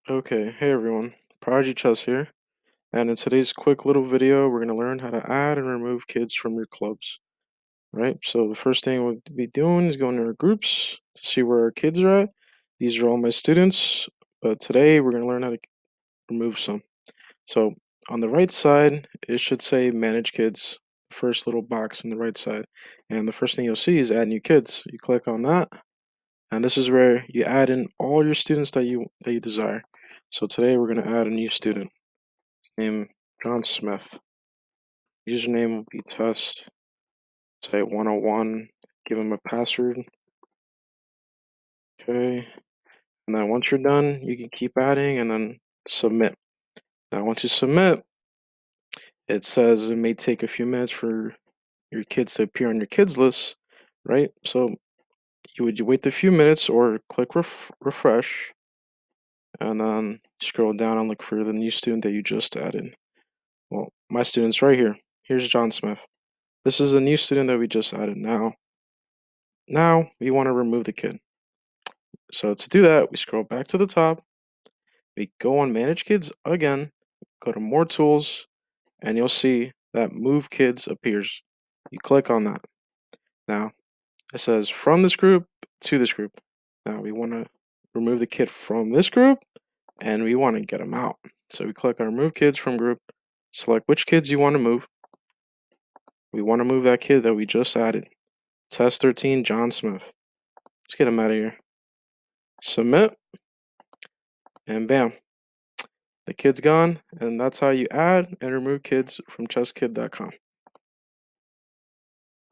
Okay, hey everyone, Prodigy Chess here, and in today's quick little video, we're going to learn how to add and remove kids from your clubs, right? So the first thing we'll be doing is going to our groups to see where our kids are at. These are all my students, but today we're going to learn how to remove some. So on the right side, it should say Manage Kids, first little box on the right side, and the first thing you'll see is Add New Kids. You click on that, and this is where you add in all your students that you desire. So today we're going to add a new student named John Smith. Username will be test. Say 101. Give him a password. Okay. And then once you're done, you can keep adding and then submit. Now once you submit, it says it may take a few minutes for your kids to appear on your kids list, right? So you would wait a few minutes or click refresh and then scroll down and look for the new student that you just added. Well, my student's right here. Here's John Smith. This is a new student that we just added Now we want to remove the kid. So to do that, we scroll back to the top, we go on Manage Kids again, go to More Tools, and you'll see that Move Kids appears. You click on that. Now it says from this group to this group. Now we want to remove the kid from this group and we want to get them out. So we click on Remove Kids from group, select which kids you want to move. We want to move that kid that we just added. Test 13, John Smith. Let's get him out of here. Submit, and bam, the kid's gone, and that's how you add and remove kids from chesskid.com.